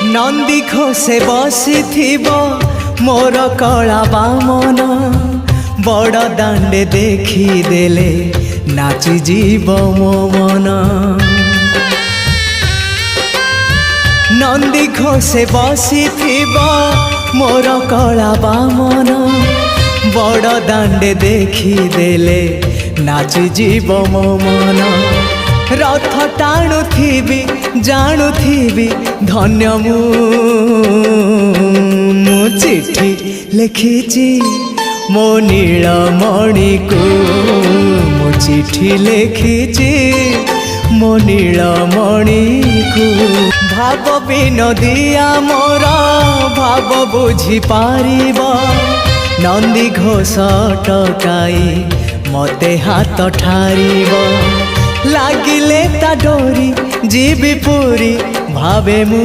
नंदी घोषे बसी मोर कला बामन बड़ दांडे देखीदेले नाची जीव मो मन। नंदी घोषे बसी मोर कला बामन बड़ दांडे देखीदेले नाची जीव मो मन। रथ टाणुथिबी जाणुथिबी धन्य मु चिट्ठी लिखिची मो नीलमणि को मु चिट्ठी लिखिची मो नीलमणि को। भाव विनोदिया मोर भाव बुझी पारिब नंदी घोष टकाई मते हाथ ठारिब। लागिले ता डोरी जीवी पूरी भावे मु।